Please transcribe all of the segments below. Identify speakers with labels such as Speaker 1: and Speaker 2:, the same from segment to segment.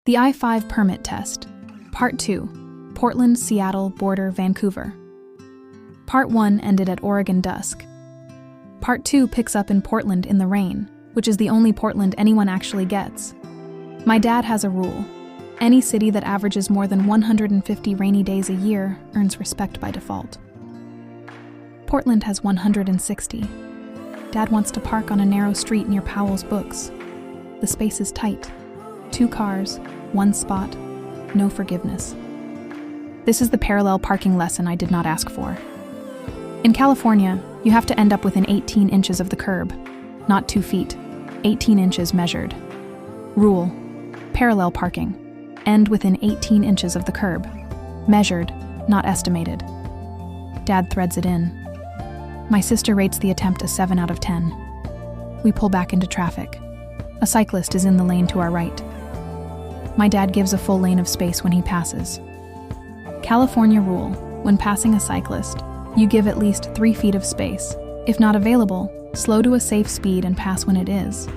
Speaker 1: The I-5 Permit Test. Part 2. Portland, Seattle, border, Vancouver. Part 1 ended at Oregon dusk. Part 2 picks up in Portland in the rain, which is the only Portland anyone actually gets. My dad has a rule. Any city that averages more than 150 rainy days a year earns respect by default. Portland has 160. Dad wants to park on a narrow street near Powell's Books. The space is tight. 2 cars, 1 spot, no forgiveness. This is the parallel parking lesson I did not ask for. In California, you have to end up within 18 inches of the curb, not 2 feet, 18 inches measured. Rule: parallel parking. End within 18 inches of the curb. Measured, not estimated. Dad threads it in. My sister rates the attempt a 7 out of 10. We pull back into traffic. A cyclist is in the lane to our right. My dad gives a full lane of space when he passes. California rule: when passing a cyclist, you give at least 3 feet of space. If not available, slow to a safe speed and pass when it is.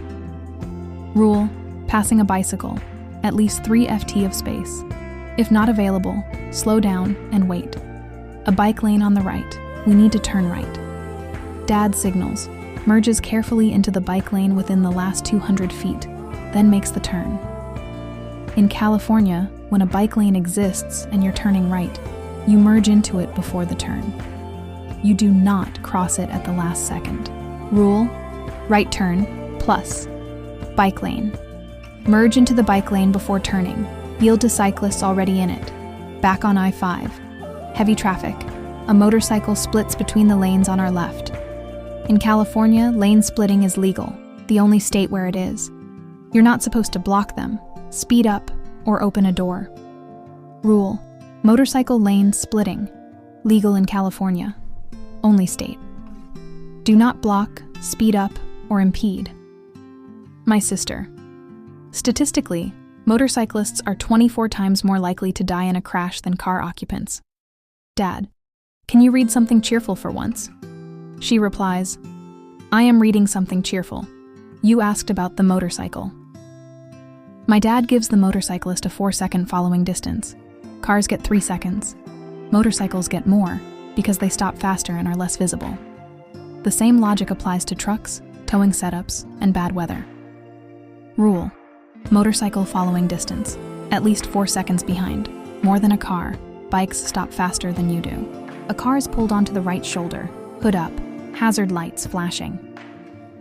Speaker 1: Rule: passing a bicycle, at least 3 ft of space. If not available, slow down and wait. A bike lane on the right, we need to turn right. Dad signals, merges carefully into the bike lane within the last 200 feet, then makes the turn. In California, when a bike lane exists and you're turning right, you merge into it before the turn. You do not cross it at the last second. Rule: right turn, plus. Bike lane. Merge into the bike lane before turning. Yield to cyclists already in it. Back on I-5. Heavy traffic. A motorcycle splits between the lanes on our left. In California, lane splitting is legal, the only state where it is. You're not supposed to block them, speed up, or open a door. Rule: motorcycle lane splitting. Legal in California. Only state. Do not block, speed up, or impede. My sister. Statistically, motorcyclists are 24 times more likely to die in a crash than car occupants. Dad, can you read something cheerful for once? She replies, I am reading something cheerful. You asked about the motorcycle. My dad gives the motorcyclist a 4-second following distance. Cars get 3 seconds. Motorcycles get more because they stop faster and are less visible. The same logic applies to trucks, towing setups, and bad weather. Rule: motorcycle following distance, at least 4 seconds behind. More than a car, bikes stop faster than you do. A car is pulled onto the right shoulder, hood up, hazard lights flashing.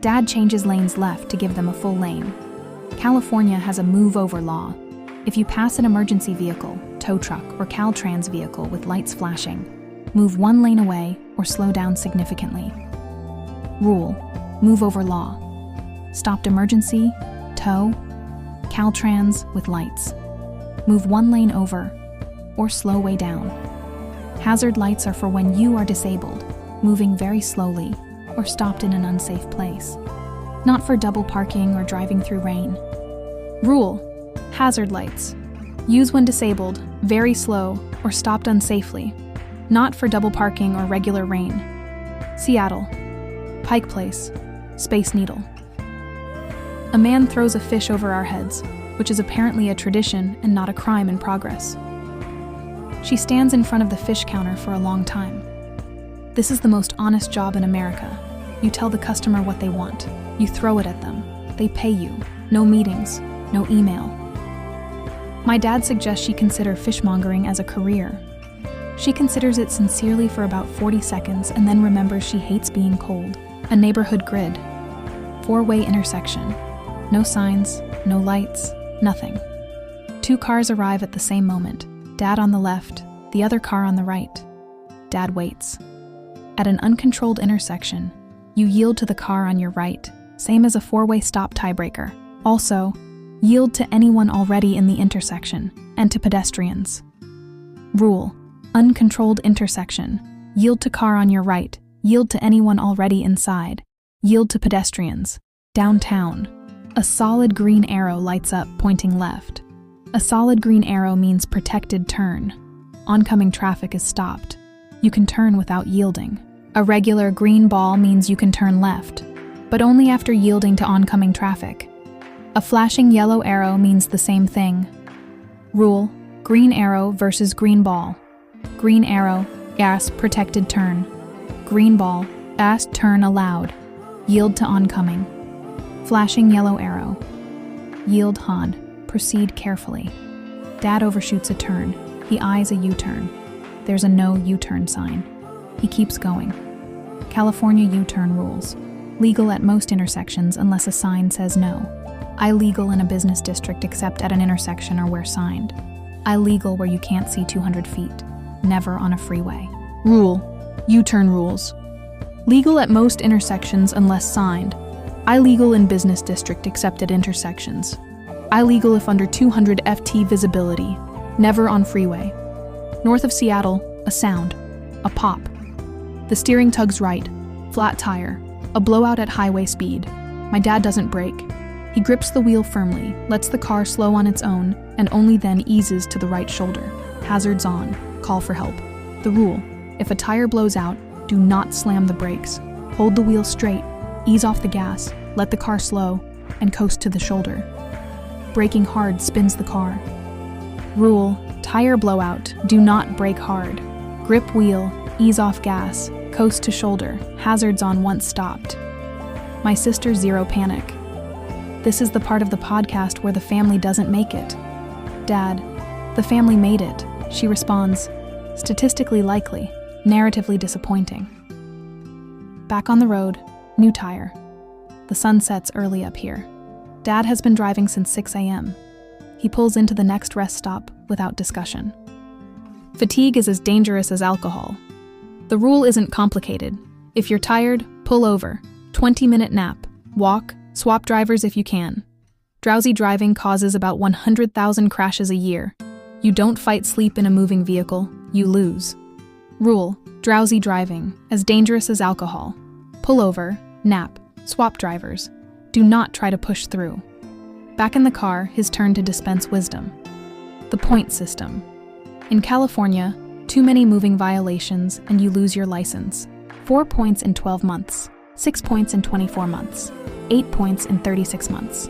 Speaker 1: Dad changes lanes left to give them a full lane. California has a move-over law. If you pass an emergency vehicle, tow truck, or Caltrans vehicle with lights flashing, move 1 lane away or slow down significantly. Rule: move-over law. Stopped emergency, tow, Caltrans with lights. Move 1 lane over or slow way down. Hazard lights are for when you are disabled, moving very slowly, or stopped in an unsafe place. Not for double parking or driving through rain. Rule: hazard lights. Use when disabled, very slow, or stopped unsafely. Not for double parking or regular rain. Seattle. Pike Place. Space Needle. A man throws a fish over our heads, which is apparently a tradition and not a crime in progress. She stands in front of the fish counter for a long time. This is the most honest job in America. You tell the customer what they want. You throw it at them. They pay you. No meetings. No email. My dad suggests she consider fishmongering as a career. She considers it sincerely for about 40 seconds and then remembers she hates being cold. A neighborhood grid. 4-way intersection. No signs, no lights, nothing. 2 cars arrive at the same moment. Dad on the left, the other car on the right. Dad waits. At an uncontrolled intersection, you yield to the car on your right, same as a 4-way stop tiebreaker. Also, yield to anyone already in the intersection, and to pedestrians. Rule: uncontrolled intersection. Yield to car on your right, yield to anyone already inside. Yield to pedestrians. Downtown. A solid green arrow lights up, pointing left. A solid green arrow means protected turn. Oncoming traffic is stopped. You can turn without yielding. A regular green ball means you can turn left, but only after yielding to oncoming traffic. A flashing yellow arrow means the same thing. Rule: green arrow versus green ball. Green arrow, gas protected turn. Green ball, fast turn allowed. Yield to oncoming. Flashing yellow arrow. Yield Han, proceed carefully. Dad overshoots a turn. He eyes a U-turn. There's a no U-turn sign. He keeps going. California U-turn rules. Legal at most intersections unless a sign says no. Illegal in a business district except at an intersection or where signed. Illegal where you can't see 200 feet. Never on a freeway. Rule: U-turn rules. Legal at most intersections unless signed. Illegal in business district except at intersections. Illegal if under 200 FT visibility. Never on freeway. North of Seattle, a sound. A pop. The steering tugs right. Flat tire. A blowout at highway speed. My dad doesn't brake. He grips the wheel firmly, lets the car slow on its own, and only then eases to the right shoulder. Hazards on. Call for help. The rule: if a tire blows out, do not slam the brakes. Hold the wheel straight, ease off the gas, let the car slow, and coast to the shoulder. Braking hard spins the car. Rule: tire blowout, do not brake hard. Grip wheel, ease off gas, coast to shoulder, hazards on once stopped. My sister zero panic. This is the part of the podcast where the family doesn't make it. Dad: the family made it. She responds, statistically likely, narratively disappointing. Back on the road, new tire. The sun sets early up here. Dad has been driving since 6 a.m. He pulls into the next rest stop without discussion. Fatigue is as dangerous as alcohol. The rule isn't complicated. If you're tired, pull over. 20-minute nap. Walk. Swap drivers if you can. Drowsy driving causes about 100,000 crashes a year. You don't fight sleep in a moving vehicle, you lose. Rule: drowsy driving, as dangerous as alcohol. Pull over, nap, swap drivers. Do not try to push through. Back in the car, his turn to dispense wisdom. The point system. In California, too many moving violations and you lose your license. 4 points in 12 months, 6 points in 24 months, 8 points in 36 months.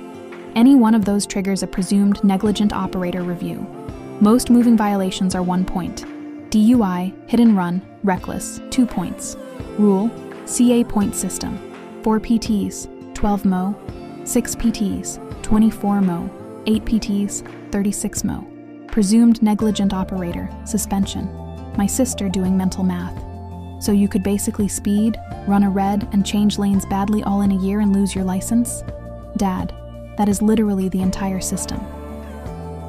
Speaker 1: Any one of those triggers a presumed negligent operator review. Most moving violations are 1 point. DUI, hit and run, reckless, 2 points. Rule: CA point system. 4 PTs, 12 mo, 6 PTs, 24 mo, 8 PTs, 36 mo. Presumed negligent operator, suspension. My sister doing mental math. So you could basically speed, run a red, and change lanes badly all in a year and lose your license? Dad, that is literally the entire system.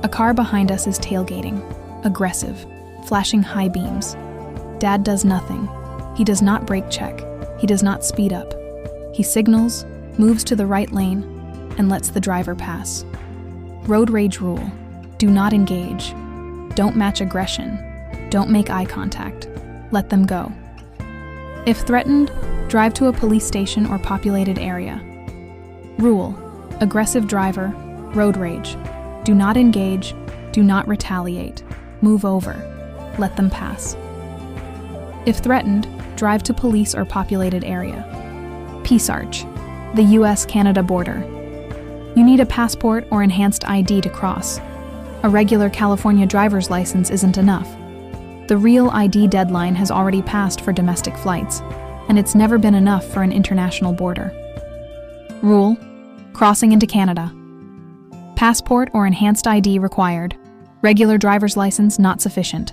Speaker 1: A car behind us is tailgating, aggressive, flashing high beams. Dad does nothing. He does not brake check. He does not speed up. He signals, moves to the right lane, and lets the driver pass. Road rage rule: do not engage. Don't match aggression. Don't make eye contact. Let them go. If threatened, drive to a police station or populated area. Rule: aggressive driver, road rage. Do not engage, do not retaliate. Move over. Let them pass. If threatened, drive to police or populated area. Peace Arch, the US-Canada border. You need a passport or enhanced ID to cross. A regular California driver's license isn't enough. The real ID deadline has already passed for domestic flights, and it's never been enough for an international border. Rule: crossing into Canada. Passport or enhanced ID required. Regular driver's license not sufficient.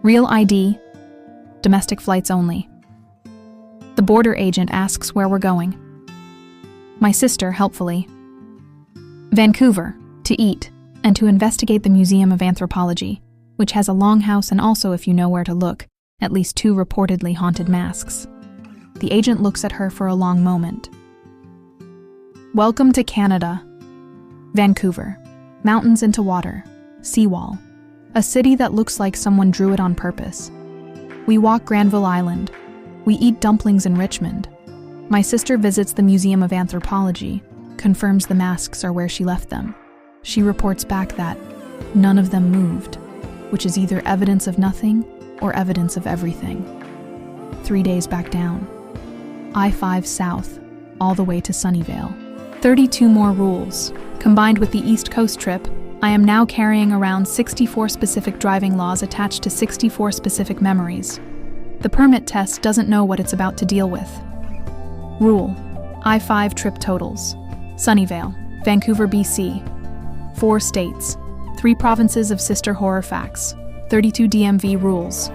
Speaker 1: Real ID, domestic flights only. The border agent asks where we're going. My sister, helpfully. Vancouver, to eat, and to investigate the Museum of Anthropology, which has a longhouse and also, if you know where to look, at least 2 reportedly haunted masks. The agent looks at her for a long moment. Welcome to Canada. Vancouver. Mountains into water. Seawall. A city that looks like someone drew it on purpose. We walk Granville Island. We eat dumplings in Richmond. My sister visits the Museum of Anthropology, confirms the masks are where she left them. She reports back that none of them moved, which is either evidence of nothing or evidence of everything. 3 days back down. I-5 south, all the way to Sunnyvale. 32 more rules. Combined with the East Coast trip, I am now carrying around 64 specific driving laws attached to 64 specific memories. The permit test doesn't know what it's about to deal with. Rule: I-5 trip totals. Sunnyvale, Vancouver, BC. 4 states. 3 provinces of sister horror facts. 32 DMV rules.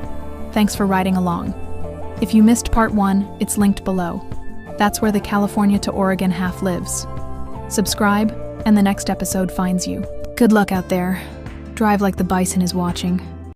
Speaker 1: Thanks for riding along. If you missed part 1, it's linked below. That's where the California to Oregon half lives. Subscribe, and the next episode finds you. Good luck out there. Drive like the bison is watching.